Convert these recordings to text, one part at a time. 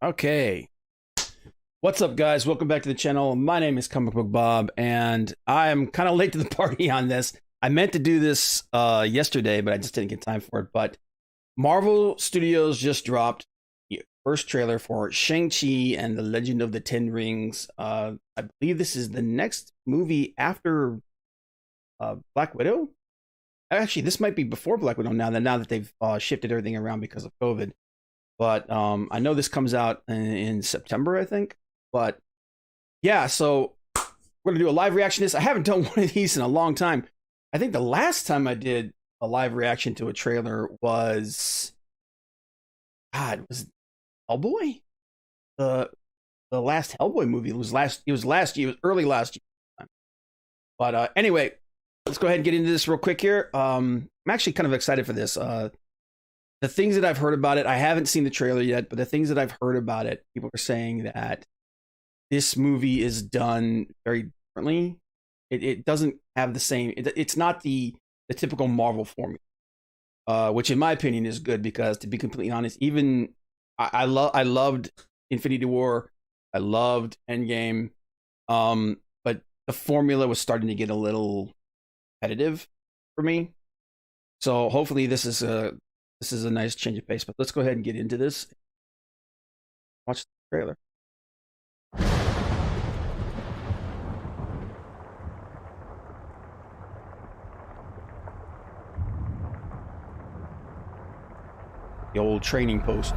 Okay. What's up, guys? Welcome back to the channel. My name is Comic Book Bob, and I'm kind of late to the party on this. I meant to do this yesterday, but I just didn't get time for it. But Marvel Studios just dropped the first trailer for Shang-Chi and the Legend of the Ten Rings. I believe this is the next movie after Black Widow. Actually, this might be before Black Widow now that they've shifted everything around because of COVID. But I know this comes out in September, I think. But yeah, so we're gonna do a live reaction to this. I haven't done one of these in a long time. I think the last time I did a live reaction to a trailer was was it Hellboy? The last Hellboy movie was last year. It was early last year. But anyway, let's go ahead and get into this real quick here. I'm actually kind of excited for this. The things that I've heard about it, I haven't seen the trailer yet, but the things that I've heard about it, people are saying that this movie is done very differently. It doesn't have the same. It's not the typical Marvel formula, which in my opinion is good because, to be completely honest, even I loved Infinity War, I loved Endgame, but the formula was starting to get a little repetitive for me. So hopefully this is a nice change of pace. But let's go ahead and get into this. Watch the trailer. The old training post.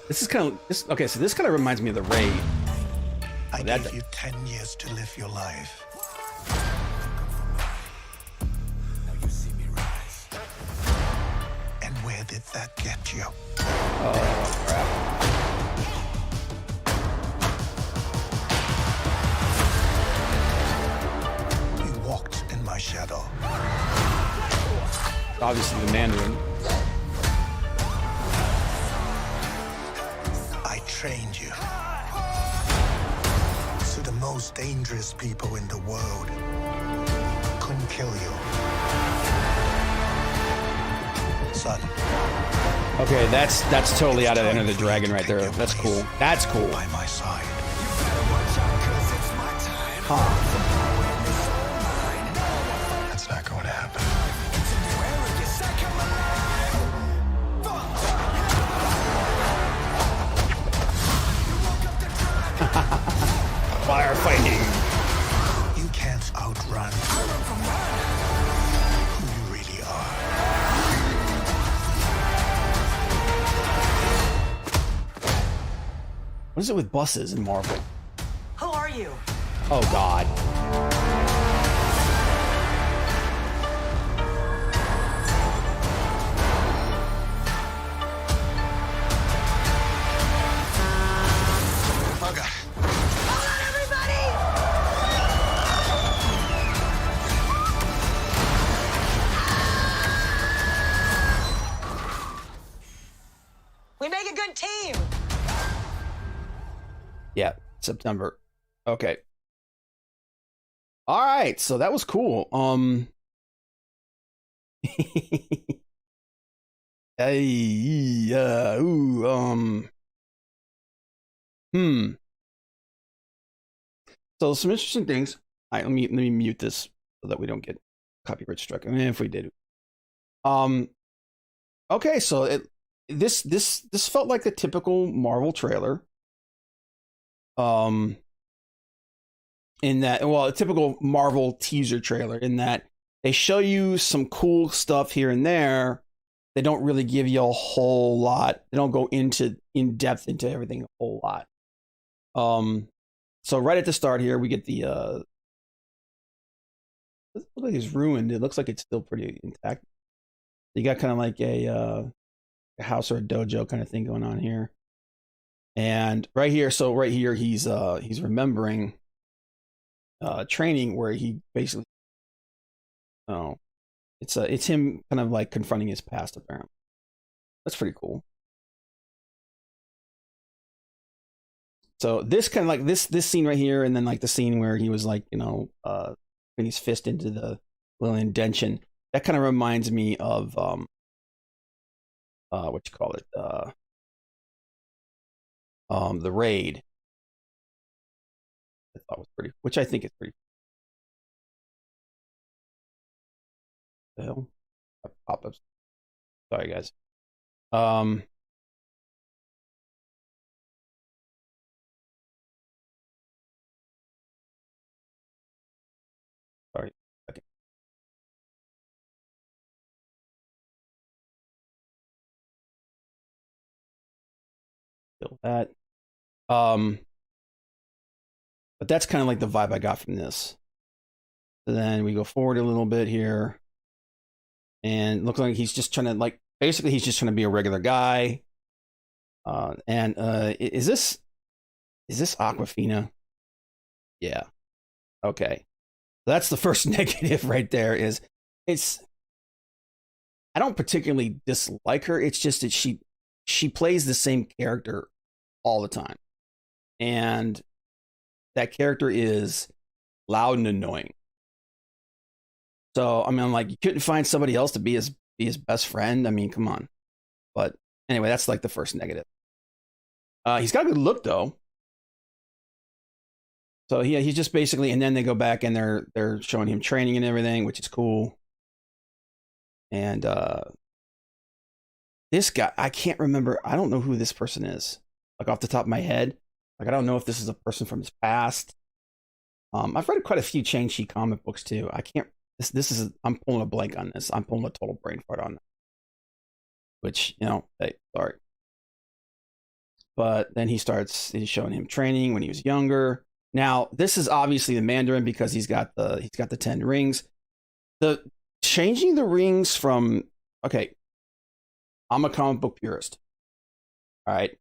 This is kind of okay. So this kind of reminds me of the Raid. I gave you 10 years to live your life. Now you see me rise. And where did that get you? Oh crap! You walked in my shadow. Obviously the Mandarin. I trained you. So the most dangerous people in the world couldn't kill you. Son. Okay, that's totally out of Enter the Dragon right there. That's cool. That's cool. By my side. Huh. That's not going to happen. Firefighting. You can't outrun who you really are. What is it with buses in Marvel? Who are you? Oh God. Bugger. Hold on, everybody! We make a good team. Yeah, September. Okay. All right, so that was cool. Hey, So some interesting things. All right, let me mute this so that we don't get copyright struck. I mean, if we did. Okay, so this felt like a typical Marvel trailer. In that, well, a typical Marvel teaser trailer in that they show you some cool stuff here and there. They don't really give you a whole lot. They don't go in depth into everything a whole lot. So right at the start here, we get the it looks like it's ruined. It looks like it's still pretty intact. You got kind of like a house or a dojo kind of thing going on here. And right here, he's remembering training where he basically, it's him kind of like confronting his past apparently. That's pretty cool. So this kind of like this scene right here, and then like the scene where he was like, putting his fist into the little indention. That kind of reminds me of what you call it, the raid. I thought was pretty, which I think is pretty. The hell, pop-ups. Sorry, guys. Um, sorry. Okay. Kill that. But that's kind of like the vibe I got from this. So then we go forward a little bit here, and looks like he's just trying to like basically he's just trying to be a regular guy. Is this Aquafina? Yeah. Okay. That's the first negative right there. Is it's I don't particularly dislike her. It's just that she plays the same character all the time, and that character is loud and annoying. So I mean, like you couldn't find somebody else to be his best friend. I mean, come on. But anyway, that's like the first negative. He's got a good look though. So yeah, he's just basically, and then they go back and they're showing him training and everything, which is cool. And this guy, I can't remember. I don't know who this person is, like off the top of my head. Like I don't know if this is a person from his past. I've read quite a few Shang-Chi comic books too. I can't. This is. I'm pulling a blank on this. I'm pulling a total brain fart on that. Which hey, sorry. But then he's showing him training when he was younger. Now this is obviously the Mandarin because he's got the 10 rings. The changing the rings from okay. I'm a comic book purist. All right.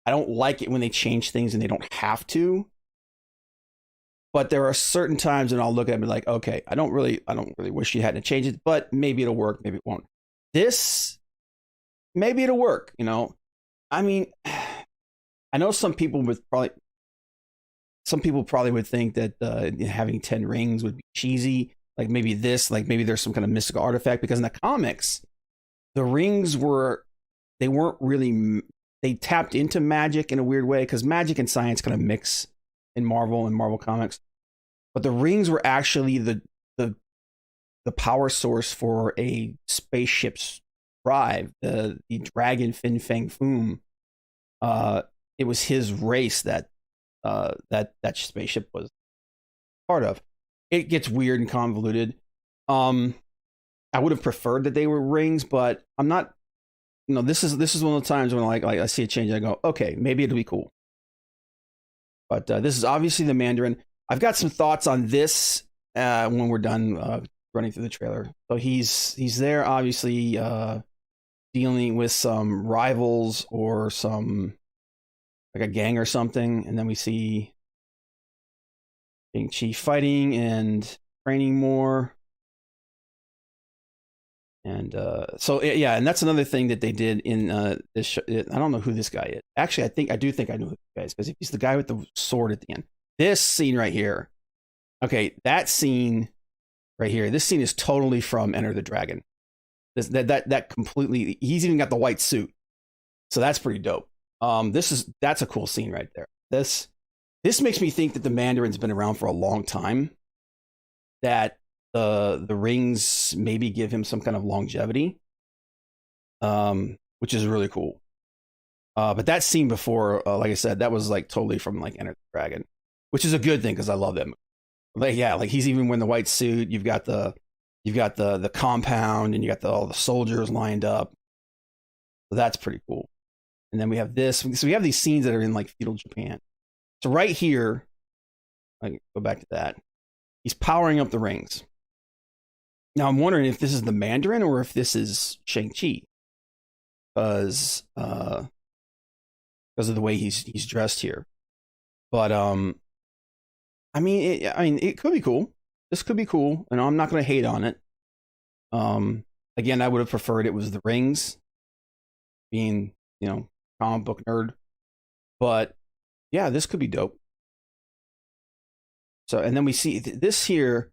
I don't like it when they change things and they don't have to. But there are certain times when I'll look at it and be like, okay, I don't really wish you hadn't changed it, but maybe it'll work, maybe it won't. This, maybe it'll work, I mean, I know some people probably would think that having 10 rings would be cheesy. Like maybe there's some kind of mystical artifact, because in the comics, the rings they tapped into magic in a weird way, because magic and science kind of mix in Marvel comics. But the rings were actually the power source for a spaceship's drive, the dragon Fin Fang Foom. It was his race that spaceship was part of. It gets weird and convoluted. I would have preferred that they were rings, but I'm not. This is one of the times when I see a change, I go, okay, maybe it'll be cool. But this is obviously the Mandarin. I've got some thoughts on this when we're done running through the trailer. So he's there, obviously dealing with some rivals or some like a gang or something, and then we see Shang-Chi fighting and training more. And so yeah, and that's another thing that they did in this show. I don't know who this guy is. Actually, I do think I know who this guy is, because he's the guy with the sword at the end. This scene right here. Okay, that scene right here. This scene is totally from Enter the Dragon. That completely. He's even got the white suit, so that's pretty dope. That's a cool scene right there. This makes me think that the Mandarin's been around for a long time. That the rings maybe give him some kind of longevity, which is really cool. But that scene before, like I said, that was like totally from like Enter the Dragon, which is a good thing because I love that movie. Like yeah, like he's even wearing the white suit. You've got the compound, and you got all the soldiers lined up. So that's pretty cool. And then we have this. So we have these scenes that are in like feudal Japan. So right here, I can go back to that. He's powering up the rings. Now I'm wondering if this is the Mandarin or if this is Shang-Chi, because of the way he's dressed here. But I mean, it could be cool. This could be cool, and I'm not going to hate on it. Again, I would have preferred it was the rings, being comic book nerd. But yeah, this could be dope. So, and then we see this here.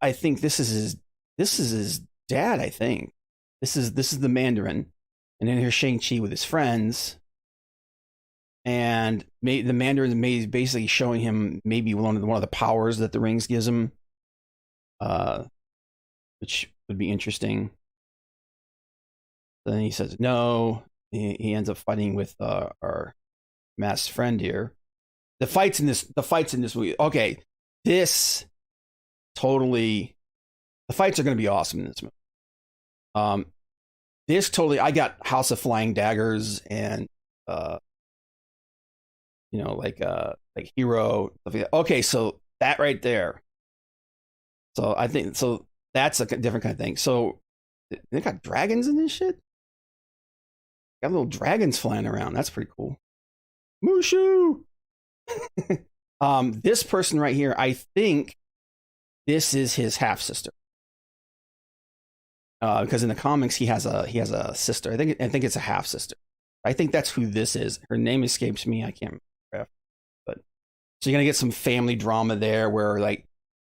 I think this is his dad, I think. This is the Mandarin, and then here's Shang-Chi with his friends, and the Mandarin is basically showing him maybe one of the powers that the rings gives him, which would be interesting. Then he says no. He ends up fighting with our masked friend here. The fights in this movie. Okay, this totally. The fights are going to be awesome in this movie. This totally. I got House of Flying Daggers and like Hero. Stuff like that. Okay, so that right there. So I think so. That's a different kind of thing. So they got dragons in this shit. Got little dragons flying around. That's pretty cool. Mushu. This person right here, I think this is his half sister. Because in the comics he has a sister. I think it's a half sister. I think that's who this is. Her name escapes me. I can't remember. But so you're gonna get some family drama there, where like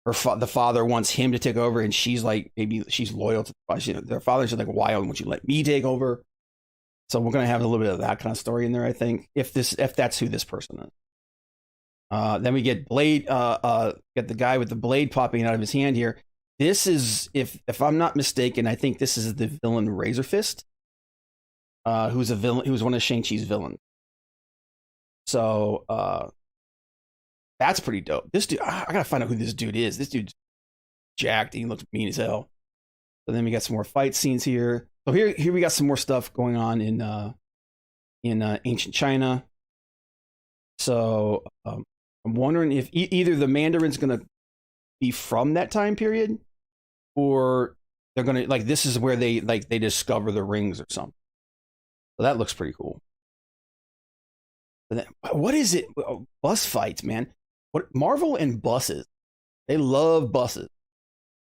the father wants him to take over, and she's like, maybe she's loyal to their father's like, why won't you let me take over? So we're gonna have a little bit of that kind of story in there, I think, if that's who this person is. Then we get Blade. Get the guy with the blade popping out of his hand here. This is, if I'm not mistaken, I think this is the villain Razor Fist, who's a villain, who's one of Shang-Chi's villains. So that's pretty dope. This dude, I gotta find out who this dude is. This dude's jacked and he looks mean as hell. So then we got some more fight scenes here. So here we got some more stuff going on in ancient China. So I'm wondering if either the Mandarin's gonna be from that time period, or they're gonna like this is where they discover the rings or something. So that looks pretty cool. But then, what is it? Bus fights, man. What Marvel and buses? They love buses.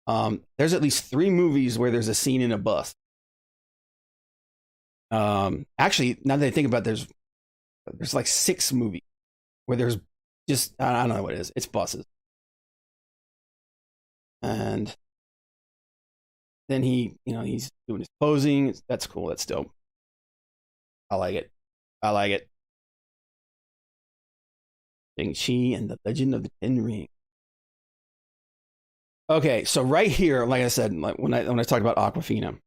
There's at least 3 movies where there's a scene in a bus. Actually, now that I think about it, there's like 6 movies where there's just, I don't know what it is. It's buses. And then he's doing his posing. That's cool. That's dope. I like it. Shang-Chi and the Legend of the Ten Rings. Okay, so right here, like I said, like when I talked about Aquafina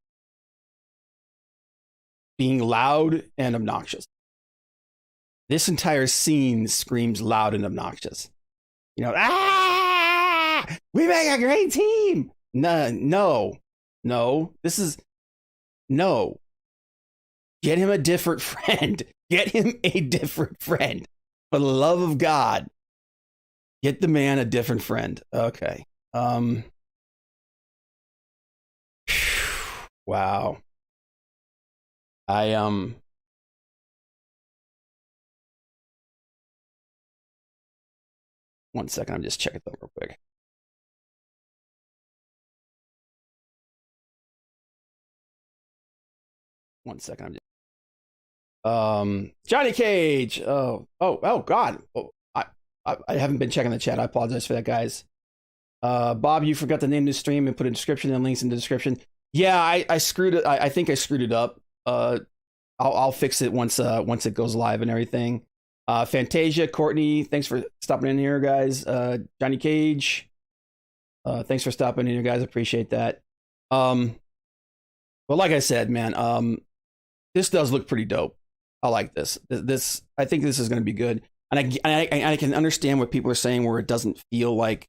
being loud and obnoxious, this entire scene screams loud and obnoxious. We make a great team. No. This is no. Get him a different friend. Get him a different friend. For the love of God, get the man a different friend. Okay. Wow. One second, I'm just checking that real quick. One second, I'm just Johnny Cage. Oh God. I haven't been checking the chat. I apologize for that, guys. Bob, you forgot to name the stream and put a description and links in the description. Yeah, I screwed it. I think I screwed it up. I'll fix it once it goes live and everything. Fantasia, Courtney, thanks for stopping in here, guys. Johnny Cage, thanks for stopping in here, guys. Appreciate that. But like I said, man, this does look pretty dope. I like this. I think this is going to be good, and I can understand what people are saying where it doesn't feel like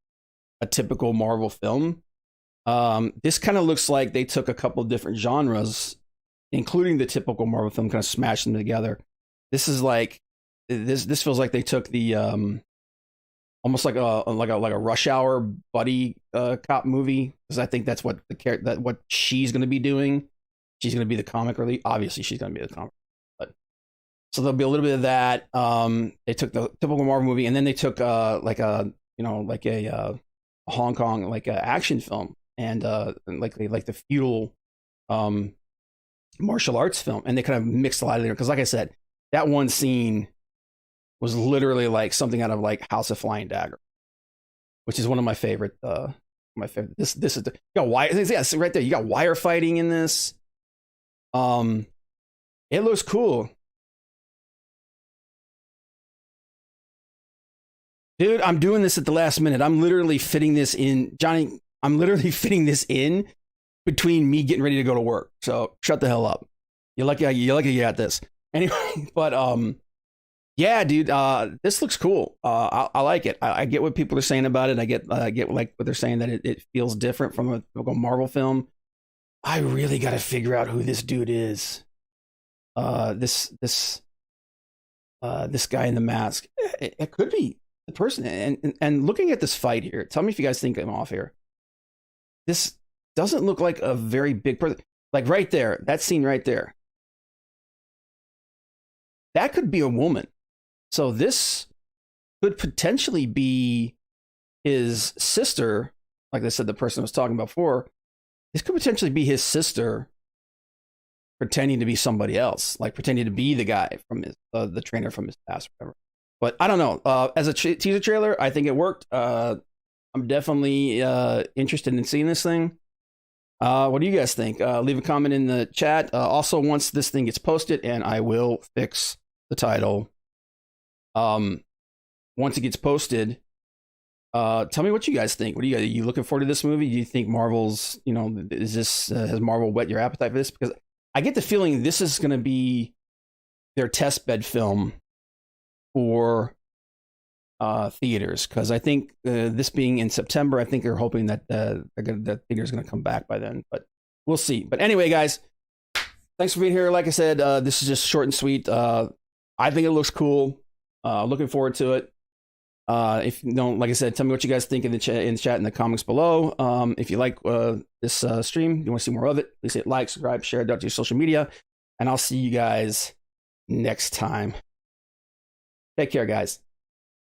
a typical Marvel film. This kind of looks like they took a couple of different genres, including the typical Marvel film, kind of smashed them together. This is like this feels like they took the almost like a Rush Hour buddy cop movie, because I think that's what what she's going to be doing. She's going to be the comic relief. Obviously, she's going to be the comic. But so there'll be a little bit of that. They took the typical Marvel movie, and then they took like a Hong Kong action film, and like the feudal martial arts film, and they kind of mixed a lot of there. Because like I said, that one scene was literally like something out of like House of Flying Dagger, which is one of my favorite. This is you got wire. Yeah, right there. You got wire fighting in this. Um, it looks cool. Dude, I'm doing this at the last minute. I'm literally fitting this in, Johnny. I'm literally fitting this in between me getting ready to go to work. So shut the hell up. You're lucky. You're lucky you got this. Anyway, but yeah, dude, this looks cool. I like it. I get what people are saying about it. I get like what they're saying that it feels different from a typical Marvel film. I really got to figure out who this dude is. This guy in the mask. It could be the person. And looking at this fight here, tell me if you guys think I'm off here. This doesn't look like a very big person. Like right there, that scene right there. That could be a woman. So this could potentially be his sister. Like I said, the person I was talking about before. This could potentially be his sister pretending to be somebody else, like pretending to be the guy from his, the trainer from his past, whatever. But I don't know. As a teaser trailer, I think it worked. I'm definitely interested in seeing this thing. What do you guys think? Leave a comment in the chat. Also, once this thing gets posted, and I will fix the title. Once it gets posted, tell me what you guys think. What are you looking forward to this movie? Do you think Marvel's, is this has Marvel whet your appetite for this? Because I get the feeling this is going to be their test bed film for theaters. Because I think this being in September, I think they're hoping that the theater's going to come back by then. But we'll see. But anyway, guys, thanks for being here. Like I said, this is just short and sweet. I think it looks cool. Looking forward to it. If you don't, like I said, tell me what you guys think in the chat in the comments below. If you like this stream, you want to see more of it, please hit like, subscribe, share it out to your social media, and I'll see you guys next time. Take care, guys.